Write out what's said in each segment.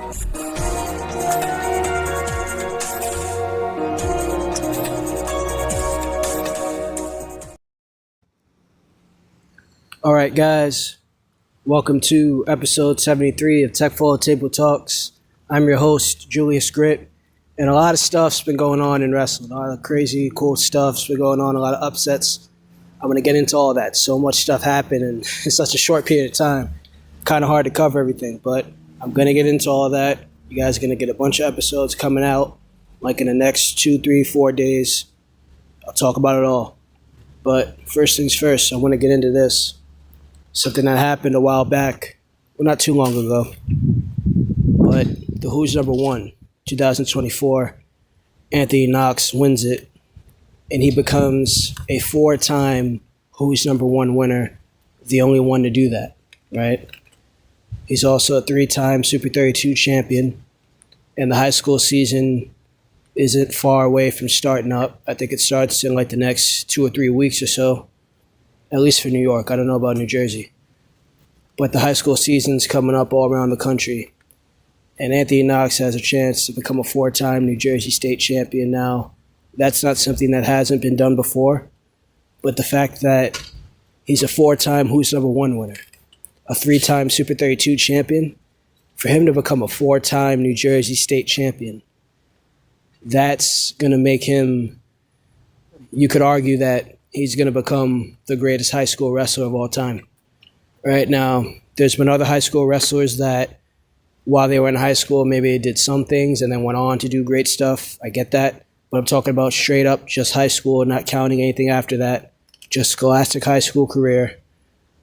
All right, guys, welcome to episode 73 of Tech Fall Table Talks. I'm your host, Julius Grit, and a lot of stuff's been going on in wrestling. A lot of crazy, cool stuff's been going on, a lot of upsets. I'm going to get into all that. So much stuff happened in such a short period of time. Kind of hard to cover everything, but I'm going to get into all that. You guys are going to get a bunch of episodes coming out, like in the next 2, 3, 4 days. I'll talk about it all. But first things first, I want to get into this. Something that happened a while back, well, not too long ago, but the Who's Number One, 2024, Anthony Knox wins it, and he becomes a 4-time Who's Number One winner, the only one to do that, right? He's also a 3-time Super 32 champion, and the high school season isn't far away from starting up. I think it starts in like the next 2 or 3 weeks or so. At least for New York. I don't know about New Jersey. But the high school season's coming up all around the country. And Anthony Knox has a chance to become a 4-time New Jersey state champion now. That's not something that hasn't been done before. But the fact that he's a 4-time Who's Number One winner, a 3-time Super 32 champion, for him to become a 4-time New Jersey state champion, that's going to make him, you could argue that he's going to become the greatest high school wrestler of all time. Right now, there's been other high school wrestlers that, while they were in high school, maybe they did some things and then went on to do great stuff. I get that. But I'm talking about straight up just high school, not counting anything after that. Just scholastic high school career.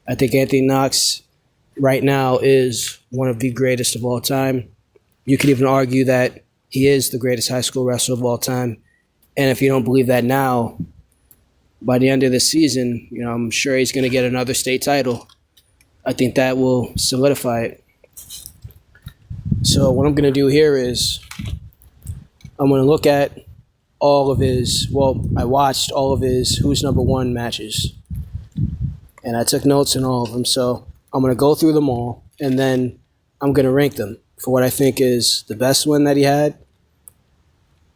I think Anthony Knox right now is one of the greatest of all time. You could even argue that he is the greatest high school wrestler of all time. And if you don't believe that now, by the end of the season, I'm sure he's going to get another state title. I think that will solidify it. So what I'm going to do here is I'm going to look at all of his, I watched all of his Who's Number One matches. And I took notes on all of them. So I'm going to go through them all, and then I'm going to rank them for what I think is the best one that he had.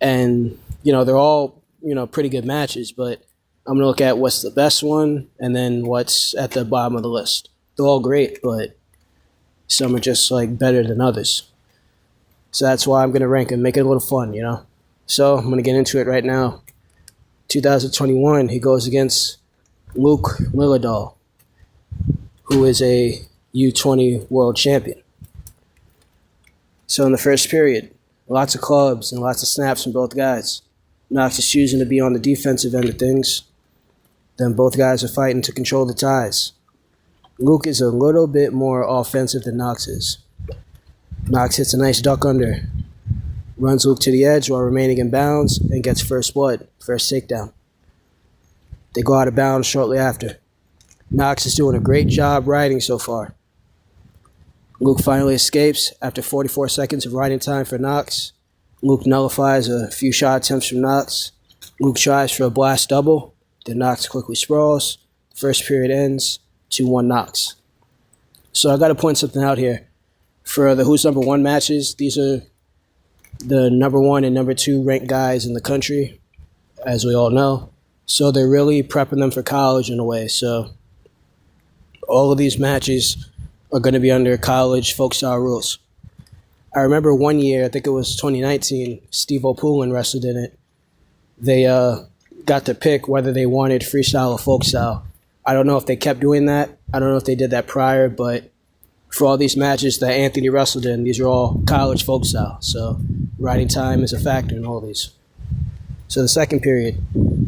And, they're all, pretty good matches, but I'm going to look at what's the best one and then what's at the bottom of the list. They're all great, but some are just better than others. So that's why I'm going to rank them, make it a little fun, So I'm going to get into it right now. 2021, he goes against Luke Lillidahl, who is a U20 world champion. So in the first period, lots of clubs and lots of snaps from both guys. Knox is choosing to be on the defensive end of things. Then both guys are fighting to control the ties. Luke is a little bit more offensive than Knox is. Knox hits a nice duck under, runs Luke to the edge while remaining in bounds, and gets first blood, first takedown. They go out of bounds shortly after. Knox is doing a great job riding so far. Luke finally escapes after 44 seconds of riding time for Knox. Luke nullifies a few shot attempts from Knox. Luke tries for a blast double. Then Knox quickly sprawls. The first period ends 2-1 Knox. So I got to point something out here. For the Who's Number One matches, these are the number 1 and number 2 ranked guys in the country, as we all know. So they're really prepping them for college in a way. So all of these matches are going to be under college folk style rules. I remember one year, I think it was 2019, Steve O'Poulin wrestled in it. They got to pick whether they wanted freestyle or folk style. I don't know if they kept doing that. I don't know if they did that prior, but for all these matches that Anthony wrestled in, these are all college folk style. So riding time is a factor in all these. So the second period,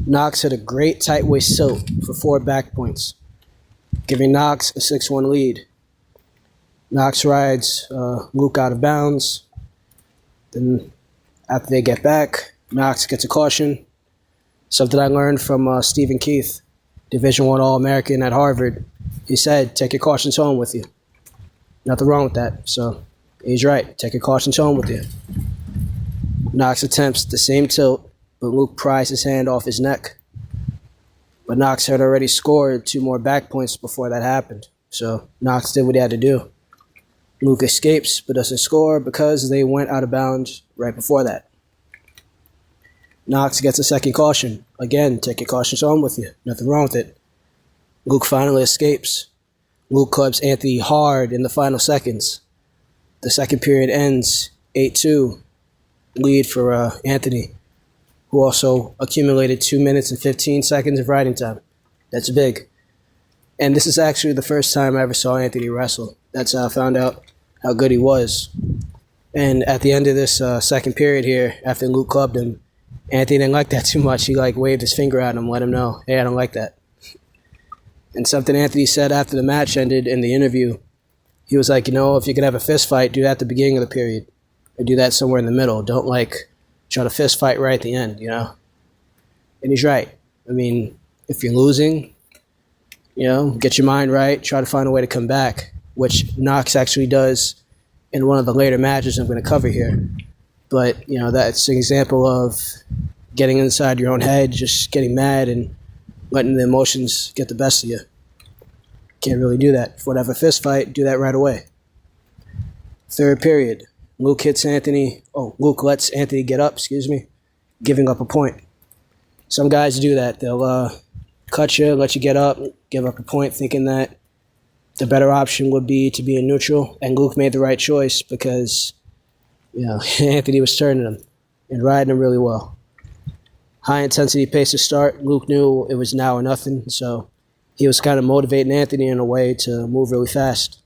Knox hit a great tight waist tilt for 4 back points, giving Knox a 6-1 lead. Knox rides Luke out of bounds. Then after they get back, Knox gets a caution. Something I learned from Stephen Keith, Division I All-American at Harvard. He said, take your cautions home with you. Nothing wrong with that. So he's right. Take your cautions home with you. Knox attempts the same tilt, but Luke pries his hand off his neck. But Knox had already scored 2 more back points before that happened. So Knox did what he had to do. Luke escapes but doesn't score because they went out of bounds right before that. Knox gets a second caution. Again, take your cautions home with you. Nothing wrong with it. Luke finally escapes. Luke clubs Anthony hard in the final seconds. The second period ends 8-2, lead for Anthony, who also accumulated 2 minutes and 15 seconds of riding time. That's big. And this is actually the first time I ever saw Anthony wrestle. That's how I found out how good he was. And at the end of this second period here, after Luke clubbed him, Anthony didn't like that too much. He waved his finger at him, let him know, hey, I don't like that. And something Anthony said after the match ended in the interview, he was like, if you can have a fist fight, do that at the beginning of the period. Or do that somewhere in the middle. Don't try to fist fight right at the end, And he's right. I mean, if you're losing, get your mind right, try to find a way to come back, which Knox actually does in one of the later matches I'm going to cover here. But, that's an example of getting inside your own head, just getting mad and letting the emotions get the best of you. Can't really do that. If you want to have a fist fight, do that right away. Third period. Luke lets Anthony get up, giving up a point. Some guys do that. They'll cut you, let you get up, give up a point, thinking that the better option would be to be in neutral. And Luke made the right choice because, Anthony was turning him and riding him really well. High intensity pace to start. Luke knew it was now or nothing, so he was kind of motivating Anthony in a way to move really fast.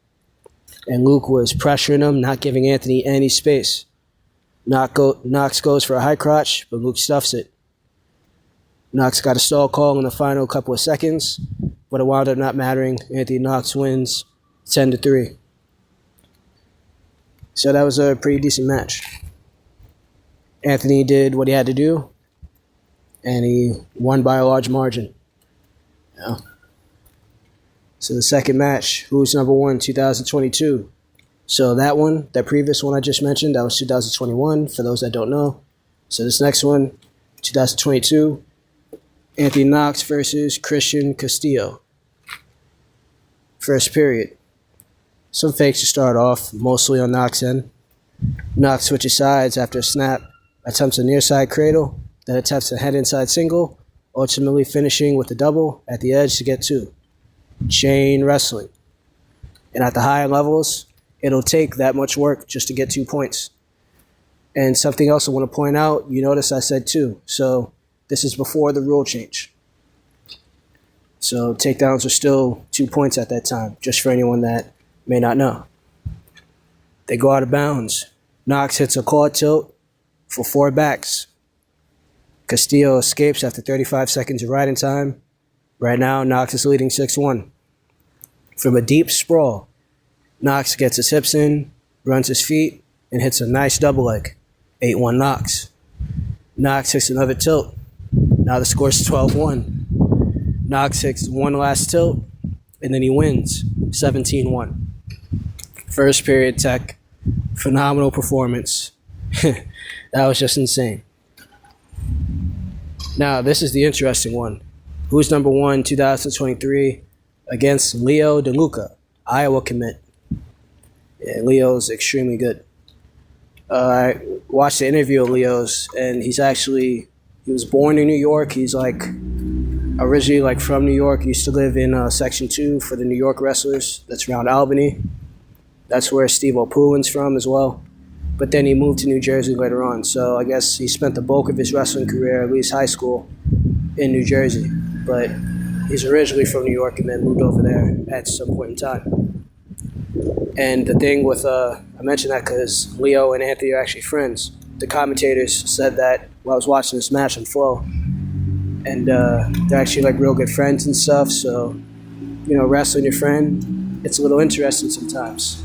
And Luke was pressuring him, not giving Anthony any space. Knox goes for a high crotch, but Luke stuffs it. Knox got a stall call in the final couple of seconds, but it wound up not mattering. Anthony Knox wins 10-3. So that was a pretty decent match. Anthony did what he had to do, and he won by a large margin. So the second match, who's number one, 2022. So that previous one I just mentioned, that was 2021, for those that don't know. So this next one, 2022, Anthony Knox versus Christian Castillo. First period. Some fakes to start off, mostly on Knox's end. Knox switches sides after a snap, attempts a near side cradle, then attempts a head inside single, ultimately finishing with a double at the edge to get 2. Chain wrestling. And at the higher levels, it'll take that much work just to get 2 points. And something else I want to point out, you notice I said 2. So this is before the rule change. So takedowns are still 2 points at that time, just for anyone that may not know. They go out of bounds. Knox hits a quad tilt for 4 backs. Castillo escapes after 35 seconds of riding time. Right now, Knox is leading 6-1. From a deep sprawl, Knox gets his hips in, runs his feet, and hits a nice double leg. 8-1 Knox. Knox hits another tilt. Now the score is 12-1. Knox hits one last tilt, and then he wins 17-1. First period tech, phenomenal performance. That was just insane. Now, this is the interesting one. Who's number one, 2023, against Leo DeLuca, Iowa commit. Yeah, Leo's extremely good. I watched the interview of Leo's, and he was born in New York. He's originally from New York. He used to live in Section 2 for the New York wrestlers. That's around Albany. That's where Steve O'Poolin's from as well. But then he moved to New Jersey later on. So I guess he spent the bulk of his wrestling career, at least high school, in New Jersey. But he's originally from New York and then moved over there at some point in time. And the thing with, I mentioned that because Leo and Anthony are actually friends. The commentators said that while I was watching this match on Flow. And they're actually real good friends and stuff. So, wrestling your friend, it's a little interesting sometimes.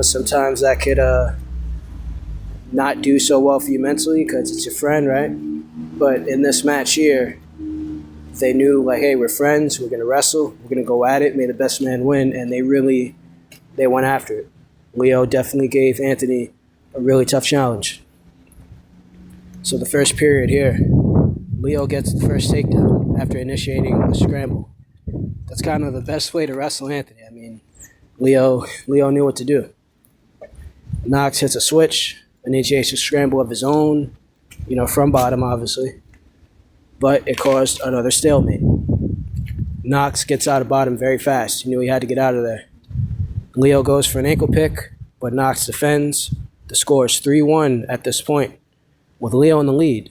Sometimes that could not do so well for you mentally because it's your friend, right? But in this match here, they knew, hey, we're friends, we're going to wrestle, we're going to go at it, may the best man win, and they went after it. Leo definitely gave Anthony a really tough challenge. So the first period here, Leo gets the first takedown after initiating a scramble. That's kind of the best way to wrestle Anthony. I mean, Leo knew what to do. Knox hits a switch, initiates a scramble of his own, from bottom, obviously. But it caused another stalemate. Knox gets out of bottom very fast. He knew he had to get out of there. Leo goes for an ankle pick, but Knox defends. The score is 3-1 at this point, with Leo in the lead.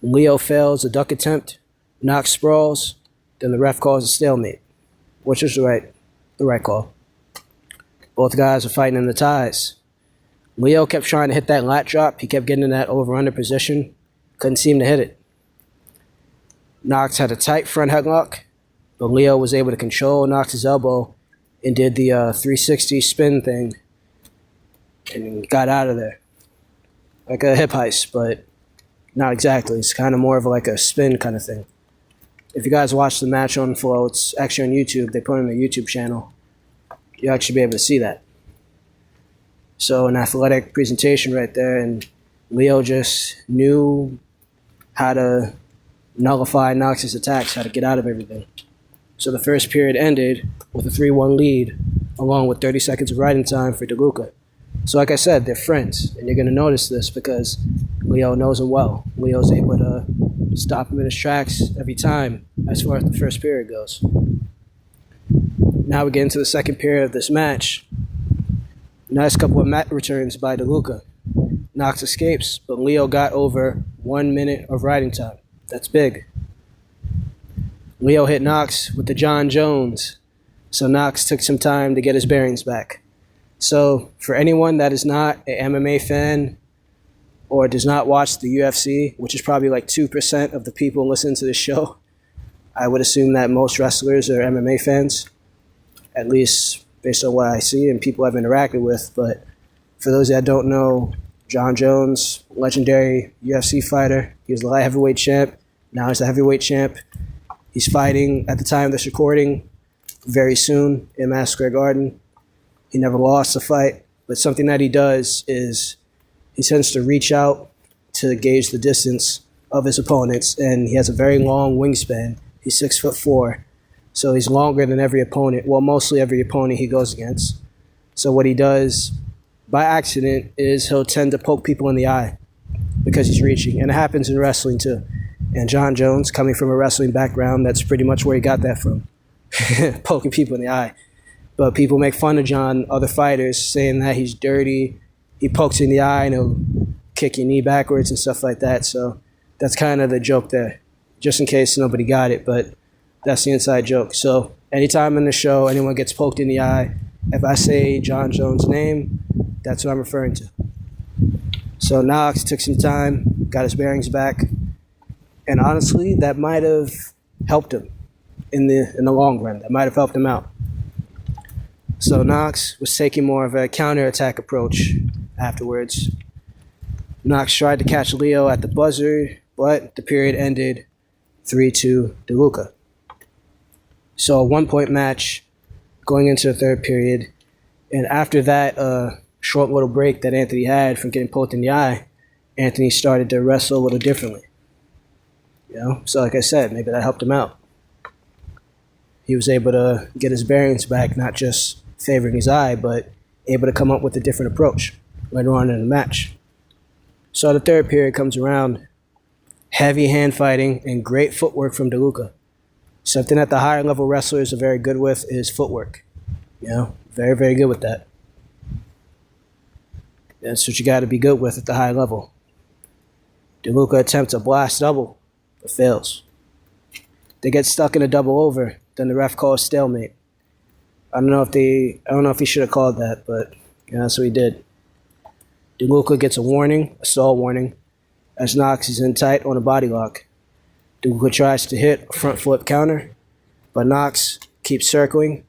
Leo fails a duck attempt. Knox sprawls. Then the ref calls a stalemate, which is the right call. Both guys are fighting in the ties. Leo kept trying to hit that lat drop. He kept getting in that over-under position. Couldn't seem to hit it. Knox had a tight front headlock, but Leo was able to control Knox's elbow and did the 360 spin thing and got out of there. Like a hip heist, but not exactly. It's kind of more of like a spin kind of thing. If you guys watch the match on Flow, it's actually on YouTube. They put it on their YouTube channel. You'll actually be able to see that. So an athletic presentation right there, and Leo just knew how to nullify Knox's attacks, how to get out of everything. So the first period ended with a 3-1 lead, along with 30 seconds of riding time for DeLuca. So like I said, they're friends, and you're going to notice this because Leo knows him well. Leo's able to stop him in his tracks every time as far as the first period goes. Now we get into the second period of this match. Nice couple of mat returns by DeLuca. Knox escapes, but Leo got over 1 minute of riding time. That's big. Leo hit Knox with the John Jones, so Knox took some time to get his bearings back. So for anyone that is not an MMA fan or does not watch the UFC, which is probably like 2% of the people listening to this show, I would assume that most wrestlers are MMA fans, at least based on what I see and people I've interacted with. But for those that don't know, John Jones, legendary UFC fighter. He was the light heavyweight champ. Now he's the heavyweight champ. He's fighting, at the time of this recording, very soon in Madison Square Garden. He never lost a fight, but something that he does is he tends to reach out to gauge the distance of his opponents, and he has a very long wingspan. He's 6'4", so he's longer than every opponent. Well, mostly every opponent he goes against. So what he does by accident is he'll tend to poke people in the eye because he's reaching, and it happens in wrestling too. And John Jones, coming from a wrestling background, that's pretty much where he got that from, poking people in the eye. But people make fun of John, other fighters, saying that he's dirty. He pokes you in the eye and he'll kick your knee backwards and stuff like that. So that's kind of the joke there, just in case nobody got it. But that's the inside joke. So anytime in the show anyone gets poked in the eye, if I say John Jones' name, that's what I'm referring to. So Knox took some time, got his bearings back, and honestly, that might have helped him in the long run. That might have helped him out. So Knox was taking more of a counterattack approach afterwards. Knox tried to catch Leo at the buzzer, but the period ended 3-2 DeLuca. So a 1-point match going into the third period. And after that short little break that Anthony had from getting poked in the eye, Anthony started to wrestle a little differently. So like I said, maybe that helped him out. He was able to get his bearings back, not just favoring his eye, but able to come up with a different approach later on in the match. So the third period comes around. Heavy hand fighting and great footwork from DeLuca. Something that the higher level wrestlers are very good with is footwork. Very, very good with that. That's what you got to be good with at the high level. DeLuca attempts a blast double, but fails. They get stuck in a double over. Then the ref calls stalemate. I don't know if he should have called that, but that's what he did. DeLuca gets a stall warning, as Knox is in tight on a body lock. DeLuca tries to hit a front flip counter, but Knox keeps circling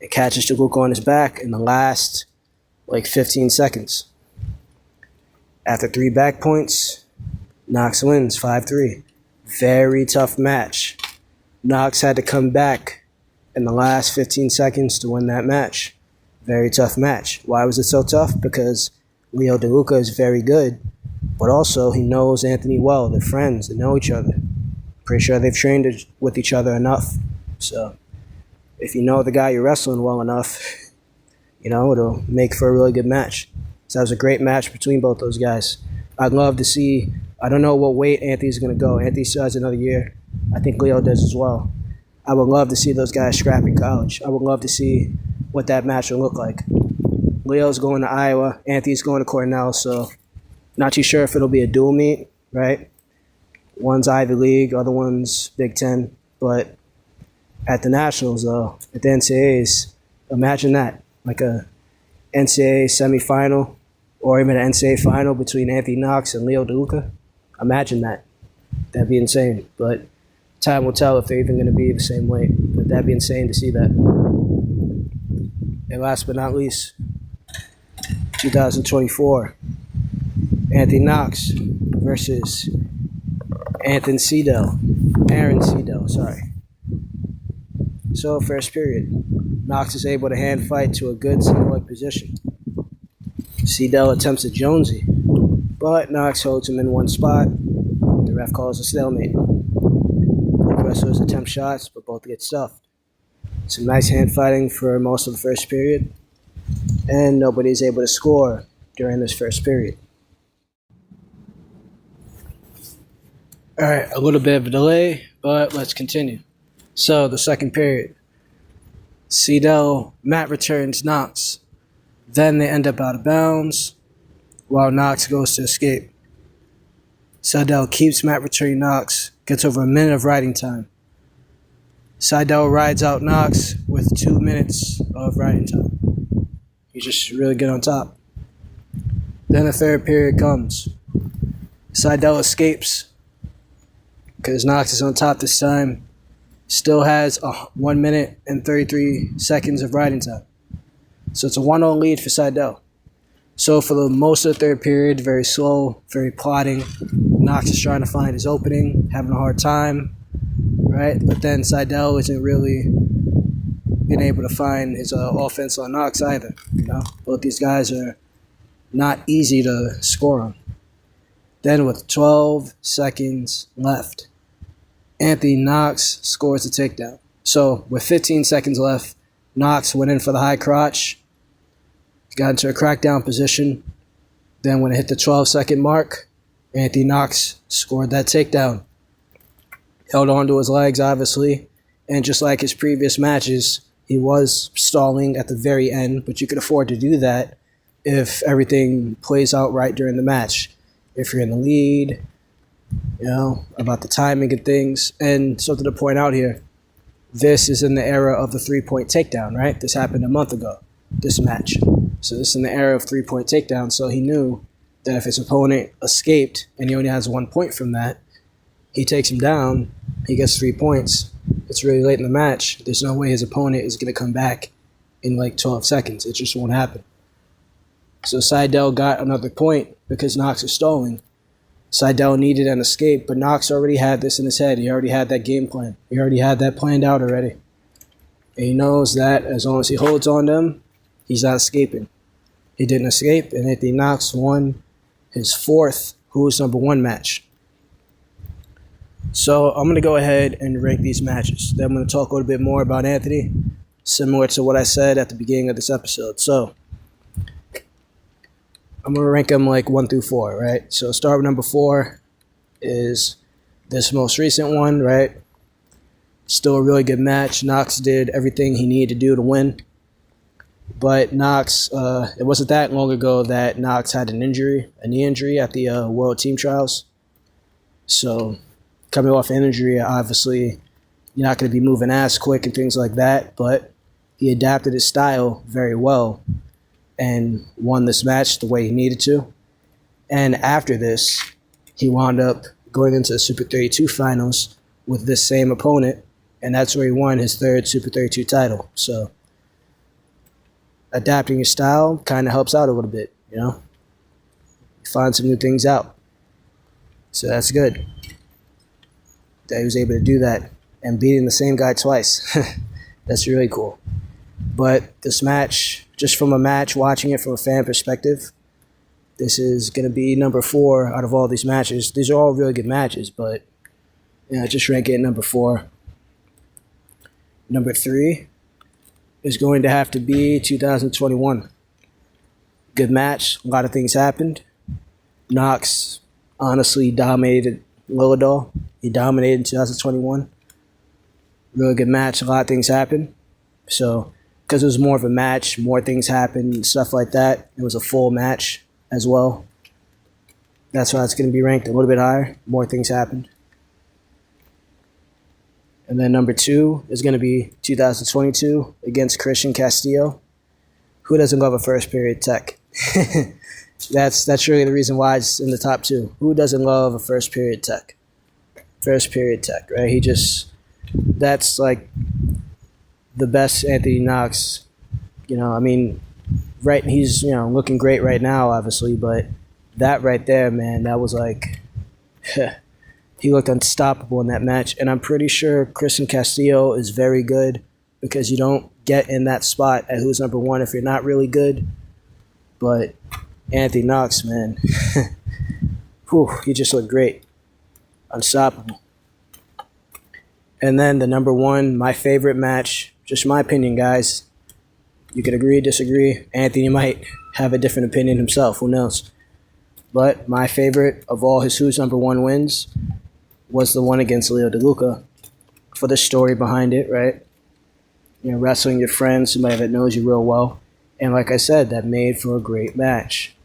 and catches DeLuca on his back in the last 15 seconds. After 3 back points, Knox wins 5-3. Very tough match. Knox had to come back in the last 15 seconds to win that match. Very tough match. Why was it so tough? Because Leo DeLuca is very good, but also he knows Anthony well. They're friends. They know each other. Pretty sure they've trained with each other enough. So if you know the guy you're wrestling well enough, it'll make for a really good match. So that was a great match between both those guys. I'd love to see. I don't know what weight Anthony's going to go. Anthony still has another year. I think Leo does as well. I would love to see those guys scrap in college. I would love to see what that match will look like. Leo's going to Iowa. Anthony's going to Cornell, so not too sure if it'll be a dual meet, right? One's Ivy League, other one's Big Ten. But at the Nationals, though, at the NCAAs, imagine that. Like a NCAA semifinal or even an NCAA final between Anthony Knox and Leo DeLuca. Imagine that. That'd be insane. But time will tell if they're even going to be the same weight. But that'd be insane to see that. And last but not least, 2024, Anthony Knox versus Aaron Cedell, sorry. So first period, Knox is able to hand fight to a good single leg position. Cedell attempts a Jonesy, but Knox holds him in one spot. The ref calls a stalemate. Both wrestlers attempt shots, but both get stuffed. Some nice hand fighting for most of the first period, and nobody's able to score during this first period. All right, a little bit of a delay, but let's continue. So the second period, Cedell mat returns Knox. Then they end up out of bounds while Knox goes to escape. Cedell keeps mat returning Knox, gets over a minute of riding time. Cedell rides out Knox with 2 minutes of riding time. He's just really good on top. Then the third period comes. Cedell escapes because Knox is on top this time. Still has 1 minute and 33 seconds of riding time. So it's a 1-0 lead for Cedell. So for the most of the third period, very slow, very plodding. Knox is trying to find his opening, having a hard time, right? But then Cedell isn't really being able to find his offense on Knox either. Both these guys are not easy to score on. Then with 12 seconds left, Anthony Knox scores a takedown. So with 15 seconds left, Knox went in for the high crotch, got into a crackdown position. Then when it hit the 12-second mark, Anthony Knox scored that takedown. Held on to his legs, obviously. And just like his previous matches, he was stalling at the very end, but you could afford to do that if everything plays out right during the match. If you're in the lead, about the timing and things. And something to point out here, this is in the era of the three-point takedown, right? This happened a month ago, this match. So this is in the era of three-point takedown. So he knew that if his opponent escaped and he only has 1 point from that, he takes him down, he gets 3 points. It's really late in the match. There's no way his opponent is going to come back in like 12 seconds. It just won't happen. So Cedell got another point because Knox is stalling. Cedell needed an escape, but Knox already had this in his head. He already had that game plan. He already had that planned out already. And he knows that as long as he holds on to him, he's not escaping. He didn't escape, and Anthony Knox won his fourth Who's Number One match. So I'm going to go ahead and rank these matches. Then I'm going to talk a little bit more about Anthony, similar to what I said at the beginning of this episode. So I'm going to rank them like 1 through 4, right? So start with number 4 is this most recent one, right? Still a really good match. Knox did everything he needed to do to win. But Knox, it wasn't that long ago that Knox had a knee injury at the World Team Trials. So coming off an injury, obviously, you're not going to be moving as quick and things like that. But he adapted his style very well and won this match the way he needed to. And after this, he wound up going into the Super 32 finals with this same opponent, and that's where he won his third Super 32 title. So adapting your style kind of helps out a little bit, Find some new things out. So that's good that he was able to do that and beating the same guy twice. That's really cool. But this match, just from a match, watching it from a fan perspective, this is going to be number 4 out of all these matches. These are all really good matches, but just rank it at number 4. Number 3 is going to have to be 2021. Good match. A lot of things happened. Knox honestly dominated Lilladol. He dominated in 2021. Really good match. A lot of things happened. So, because it was more of a match, more things happened and stuff like that. It was a full match as well. That's why it's going to be ranked a little bit higher. More things happened. And then number 2 is going to be 2022 against Christian Castillo. Who doesn't love a first period tech? That's really the reason why it's in the top 2. Who doesn't love a first period tech? First period tech, right? That's like the best Anthony Knox. He's looking great right now, obviously, but that right there, man, that was like, he looked unstoppable in that match. And I'm pretty sure Christian Castillo is very good because you don't get in that spot at who's number 1 if you're not really good. But Anthony Knox, man, he just looked great. Unstoppable. And then the number 1, my favorite match, just my opinion, guys. You could agree, disagree. Anthony might have a different opinion himself. Who knows? But my favorite of all his who's number 1 wins was the one against Leo DeLuca for the story behind it, right? Wrestling your friends, somebody that knows you real well. And like I said, that made for a great match.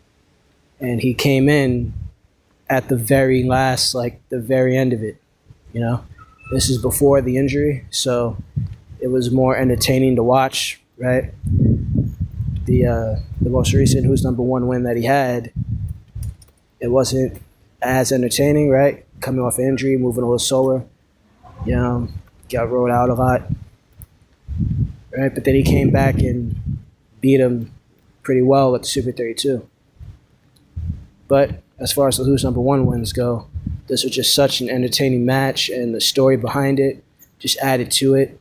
And he came in at the very last, like the very end of it, This is before the injury, so it was more entertaining to watch, right? The most recent who's number 1 win that he had, it wasn't as entertaining, right? Coming off injury, moving a little slower, got rolled out a lot, right? But then he came back and beat him pretty well at the Super 32. But as far as the who's number 1 wins go, this was just such an entertaining match, and the story behind it just added to it.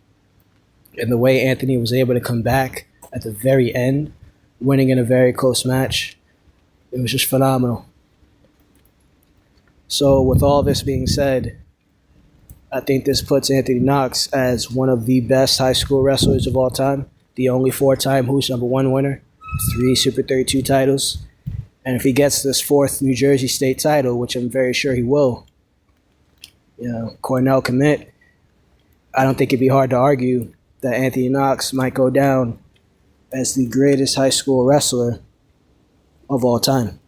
And the way Anthony was able to come back at the very end, winning in a very close match, it was just phenomenal. So with all this being said, I think this puts Anthony Knox as one of the best high school wrestlers of all time, the only 4-time who's number 1 winner, 3 Super 32 titles. And if he gets this 4th New Jersey State title, which I'm very sure he will, Cornell commit, I don't think it'd be hard to argue that Anthony Knox might go down as the greatest high school wrestler of all time.